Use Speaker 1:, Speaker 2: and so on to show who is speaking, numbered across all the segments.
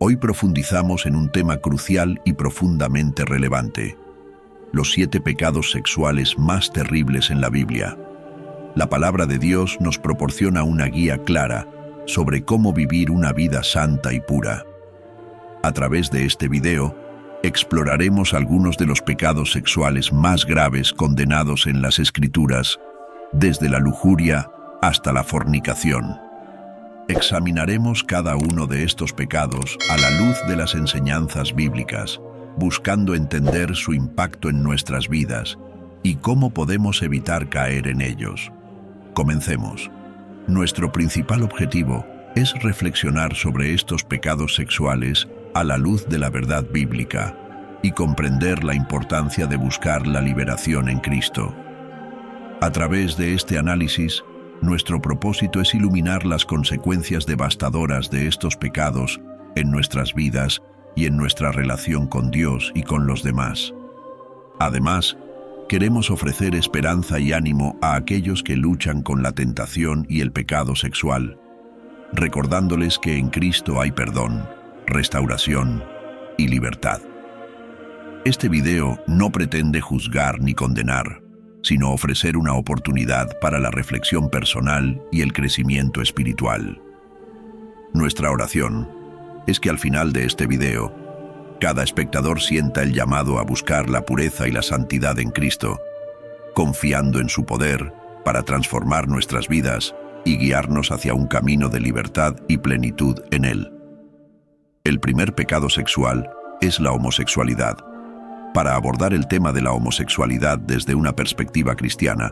Speaker 1: Hoy profundizamos en un tema crucial y profundamente relevante: los 7 pecados sexuales más terribles en la Biblia. La palabra de Dios nos proporciona una guía clara sobre cómo vivir una vida santa y pura. A través de este video, exploraremos algunos de los pecados sexuales más graves condenados en las Escrituras, desde la lujuria hasta la fornicación. Examinaremos cada uno de estos pecados a la luz de las enseñanzas bíblicas, buscando entender su impacto en nuestras vidas y cómo podemos evitar caer en ellos. Comencemos. Nuestro principal objetivo es reflexionar sobre estos pecados sexuales a la luz de la verdad bíblica y comprender la importancia de buscar la liberación en Cristo. A través de este análisis, nuestro propósito es iluminar las consecuencias devastadoras de estos pecados en nuestras vidas y en nuestra relación con Dios y con los demás. Además, queremos ofrecer esperanza y ánimo a aquellos que luchan con la tentación y el pecado sexual, recordándoles que en Cristo hay perdón, restauración y libertad. Este video no pretende juzgar ni condenar, sino ofrecer una oportunidad para la reflexión personal y el crecimiento espiritual. Nuestra oración es que al final de este video, cada espectador sienta el llamado a buscar la pureza y la santidad en Cristo, confiando en su poder para transformar nuestras vidas y guiarnos hacia un camino de libertad y plenitud en Él. El primer pecado sexual es la homosexualidad. Para abordar el tema de la homosexualidad desde una perspectiva cristiana,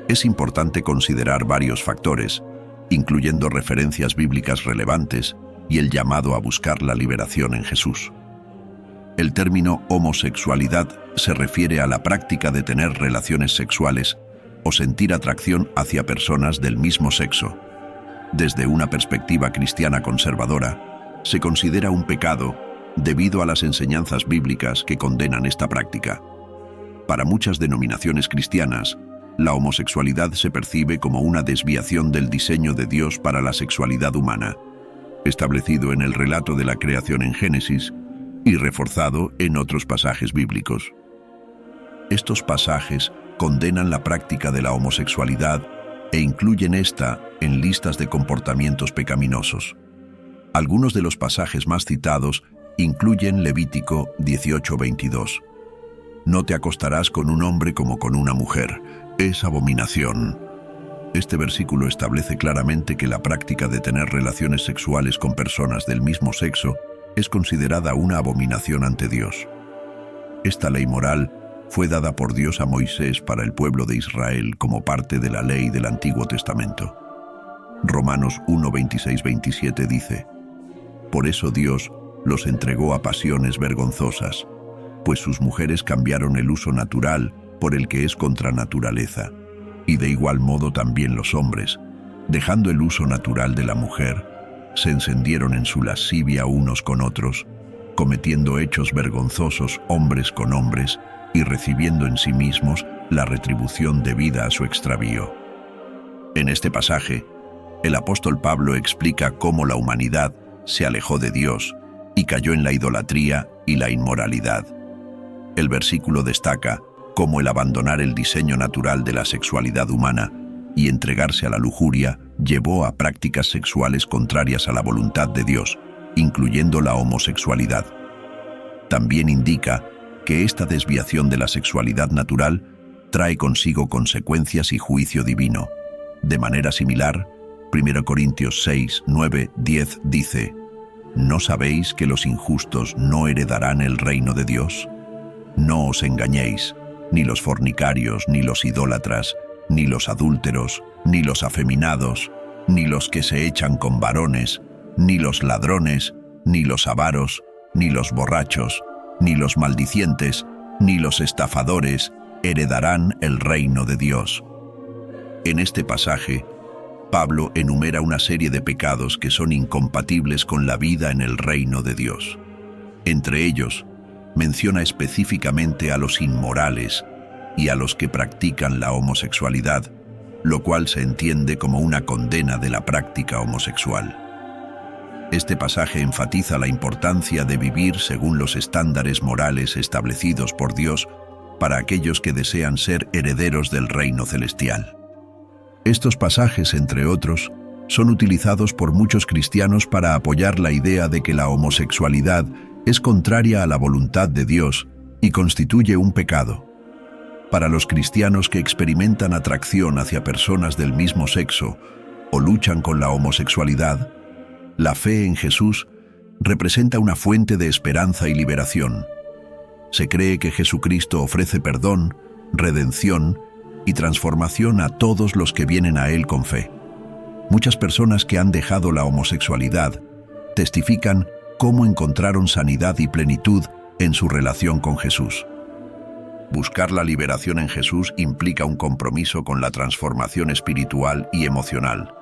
Speaker 1: es importante considerar varios factores, incluyendo referencias bíblicas relevantes y el llamado a buscar la liberación en Jesús. El término homosexualidad se refiere a la práctica de tener relaciones sexuales o sentir atracción hacia personas del mismo sexo. Desde una perspectiva cristiana conservadora, se considera un pecado debido a las enseñanzas bíblicas que condenan esta práctica. Para muchas denominaciones cristianas, la homosexualidad se percibe como una desviación del diseño de Dios para la sexualidad humana, establecido en el relato de la creación en Génesis y reforzado en otros pasajes bíblicos. Estos pasajes condenan la práctica de la homosexualidad e incluyen esta en listas de comportamientos pecaminosos. Algunos de los pasajes más citados incluyen Levítico 18:22. No te acostarás con un hombre como con una mujer, es abominación. Este versículo establece claramente que la práctica de tener relaciones sexuales con personas del mismo sexo es considerada una abominación ante Dios. Esta ley moral fue dada por Dios a Moisés para el pueblo de Israel como parte de la ley del Antiguo Testamento. Romanos 1:26-27 dice: Por eso Dios los entregó a pasiones vergonzosas, pues sus mujeres cambiaron el uso natural por el que es contra naturaleza, y de igual modo también los hombres, dejando el uso natural de la mujer, se encendieron en su lascivia unos con otros, cometiendo hechos vergonzosos hombres con hombres y recibiendo en sí mismos la retribución debida a su extravío. En este pasaje, el apóstol Pablo explica cómo la humanidad se alejó de Dios y cayó en la idolatría y la inmoralidad. El versículo destaca cómo el abandonar el diseño natural de la sexualidad humana y entregarse a la lujuria llevó a prácticas sexuales contrarias a la voluntad de Dios, incluyendo la homosexualidad. También indica que esta desviación de la sexualidad natural trae consigo consecuencias y juicio divino. De manera similar, 1 Corintios 6, 9, 10 dice: ¿No sabéis que los injustos no heredarán el reino de Dios? No os engañéis, ni los fornicarios, ni los idólatras, ni los adúlteros, ni los afeminados, ni los que se echan con varones, ni los ladrones, ni los avaros, ni los borrachos, ni los maldicientes, ni los estafadores heredarán el reino de Dios. En este pasaje, Pablo enumera una serie de pecados que son incompatibles con la vida en el reino de Dios. Entre ellos, menciona específicamente a los inmorales y a los que practican la homosexualidad, lo cual se entiende como una condena de la práctica homosexual. Este pasaje enfatiza la importancia de vivir según los estándares morales establecidos por Dios para aquellos que desean ser herederos del reino celestial. Estos pasajes, entre otros, son utilizados por muchos cristianos para apoyar la idea de que la homosexualidad es contraria a la voluntad de Dios y constituye un pecado. Para los cristianos que experimentan atracción hacia personas del mismo sexo o luchan con la homosexualidad, la fe en Jesús representa una fuente de esperanza y liberación. Se cree que Jesucristo ofrece perdón, redención y transformación a todos los que vienen a Él con fe. Muchas personas que han dejado la homosexualidad testifican cómo encontraron sanidad y plenitud en su relación con Jesús. Buscar la liberación en Jesús implica un compromiso con la transformación espiritual y emocional,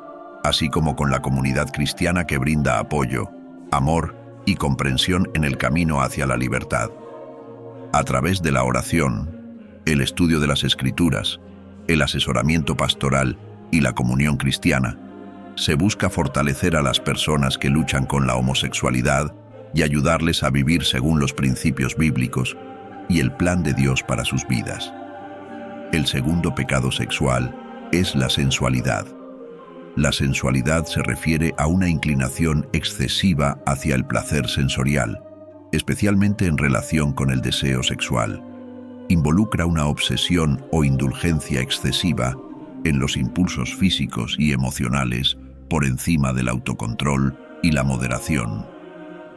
Speaker 1: así como con la comunidad cristiana que brinda apoyo, amor y comprensión en el camino hacia la libertad. A través de la oración, el estudio de las Escrituras, el asesoramiento pastoral y la comunión cristiana, se busca fortalecer a las personas que luchan con la homosexualidad y ayudarles a vivir según los principios bíblicos y el plan de Dios para sus vidas. El segundo pecado sexual es la sensualidad. La sensualidad se refiere a una inclinación excesiva hacia el placer sensorial, especialmente en relación con el deseo sexual. Involucra una obsesión o indulgencia excesiva en los impulsos físicos y emocionales por encima del autocontrol y la moderación.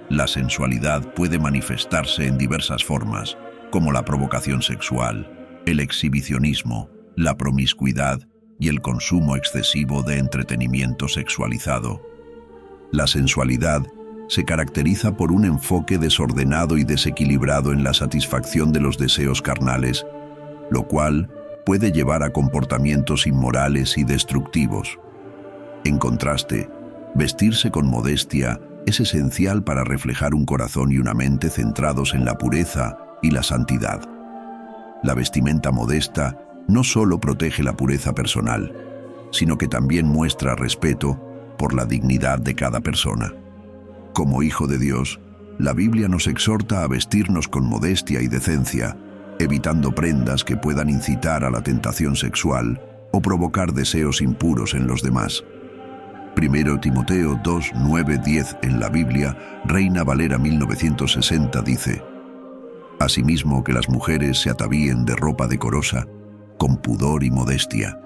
Speaker 1: La sensualidad puede manifestarse en diversas formas, como la provocación sexual, el exhibicionismo, la promiscuidad y el consumo excesivo de entretenimiento sexualizado. La sensualidad se caracteriza por un enfoque desordenado y desequilibrado en la satisfacción de los deseos carnales, lo cual puede llevar a comportamientos inmorales y destructivos. En contraste, vestirse con modestia es esencial para reflejar un corazón y una mente centrados en la pureza y la santidad. La vestimenta modesta no solo protege la pureza personal, sino que también muestra respeto por la dignidad de cada persona. Como hijo de Dios, la Biblia nos exhorta a vestirnos con modestia y decencia, evitando prendas que puedan incitar a la tentación sexual o provocar deseos impuros en los demás. 1 Timoteo 2, 9, 10 en la Biblia, Reina Valera 1960 dice: Asimismo que las mujeres se atavíen de ropa decorosa, con pudor y modestia,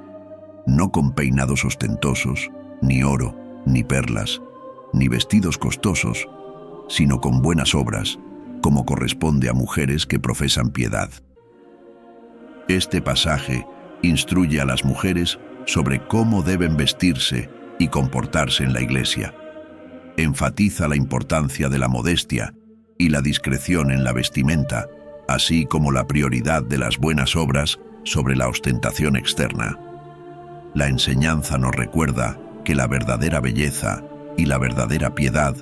Speaker 1: no con peinados ostentosos, ni oro, ni perlas, ni vestidos costosos, sino con buenas obras, como corresponde a mujeres que profesan piedad. Este pasaje instruye a las mujeres sobre cómo deben vestirse y comportarse en la iglesia. Enfatiza la importancia de la modestia y la discreción en la vestimenta, así como la prioridad de las buenas obras sobre la ostentación externa. La enseñanza nos recuerda que la verdadera belleza y la verdadera piedad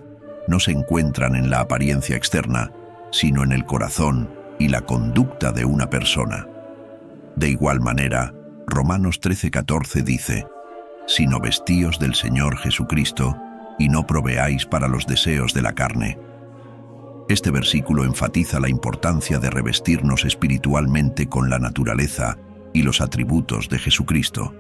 Speaker 1: no se encuentran en la apariencia externa, sino en el corazón y la conducta de una persona. De igual manera, Romanos 13:14 dice: «Sino vestíos del Señor Jesucristo, y no proveáis para los deseos de la carne». Este versículo enfatiza la importancia de revestirnos espiritualmente con la naturaleza y los atributos de Jesucristo.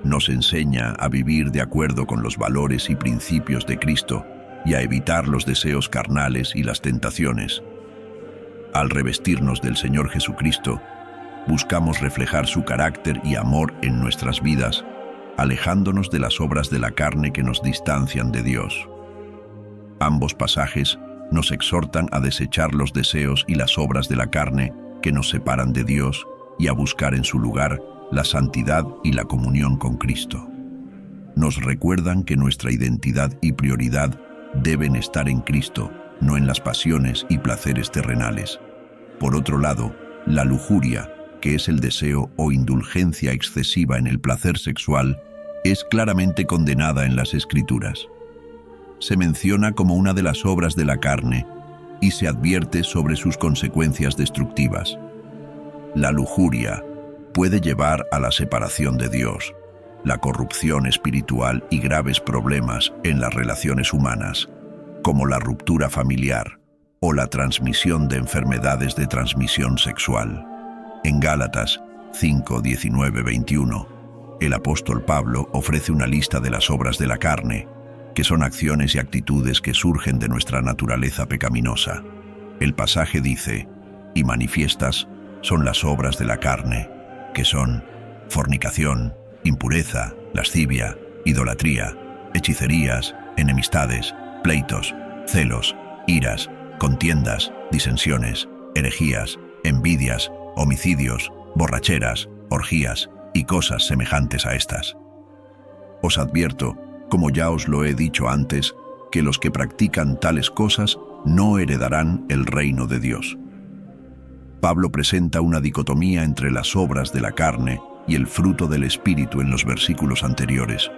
Speaker 1: Nos enseña a vivir de acuerdo con los valores y principios de Cristo y a evitar los deseos carnales y las tentaciones. Al revestirnos del Señor Jesucristo, buscamos reflejar su carácter y amor en nuestras vidas, alejándonos de las obras de la carne que nos distancian de Dios. Ambos pasajes nos exhortan a desechar los deseos y las obras de la carne que nos separan de Dios y a buscar en su lugar la santidad y la comunión con Cristo. Nos recuerdan que nuestra identidad y prioridad deben estar en Cristo, no en las pasiones y placeres terrenales. Por otro lado, la lujuria, que es el deseo o indulgencia excesiva en el placer sexual, es claramente condenada en las Escrituras. Se menciona como una de las obras de la carne y se advierte sobre sus consecuencias destructivas. La lujuria puede llevar a la separación de Dios, la corrupción espiritual y graves problemas en las relaciones humanas. como la ruptura familiar o la transmisión de enfermedades de transmisión sexual. En Gálatas 5, 19, 21, el apóstol Pablo ofrece una lista de las obras de la carne, que son acciones y actitudes que surgen de nuestra naturaleza pecaminosa. El pasaje dice: y manifiestas son las obras de la carne, que son fornicación, impureza, lascivia, idolatría, hechicerías, enemistades, pleitos, celos, iras, contiendas, disensiones, herejías, envidias, homicidios, borracheras, orgías y cosas semejantes a estas. Os advierto, como ya os lo he dicho antes, que los que practican tales cosas no heredarán el reino de Dios. Pablo presenta una dicotomía entre las obras de la carne y el fruto del Espíritu en los versículos anteriores.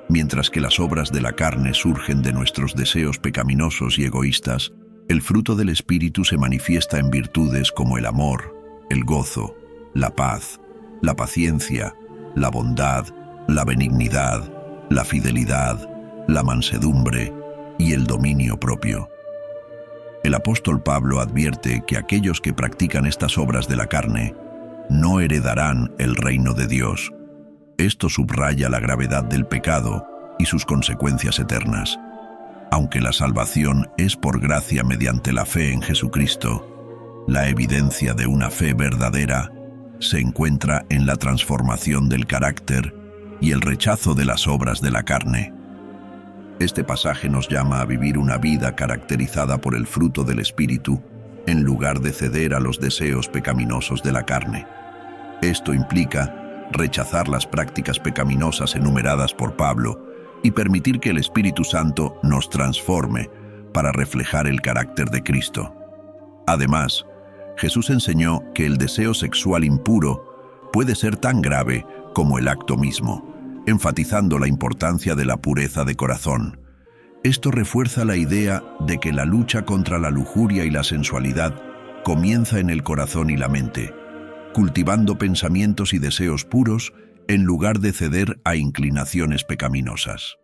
Speaker 1: Mientras que las obras de la carne surgen de nuestros deseos pecaminosos y egoístas, el fruto del Espíritu se manifiesta en virtudes como el amor, el gozo, la paz, la paciencia, la bondad, la benignidad, la fidelidad, la mansedumbre y el dominio propio. El apóstol Pablo advierte que aquellos que practican estas obras de la carne no heredarán el reino de Dios. Esto subraya la gravedad del pecado y sus consecuencias eternas. Aunque la salvación es por gracia mediante la fe en Jesucristo, la evidencia de una fe verdadera se encuentra en la transformación del carácter y el rechazo de las obras de la carne. Este pasaje nos llama a vivir una vida caracterizada por el fruto del Espíritu, en lugar de ceder a los deseos pecaminosos de la carne. Esto implica rechazar las prácticas pecaminosas enumeradas por Pablo y permitir que el Espíritu Santo nos transforme para reflejar el carácter de Cristo. Además, Jesús enseñó que el deseo sexual impuro puede ser tan grave como el acto mismo, enfatizando la importancia de la pureza de corazón. Esto refuerza la idea de que la lucha contra la lujuria y la sensualidad comienza en el corazón y la mente, cultivando pensamientos y deseos puros en lugar de ceder a inclinaciones pecaminosas.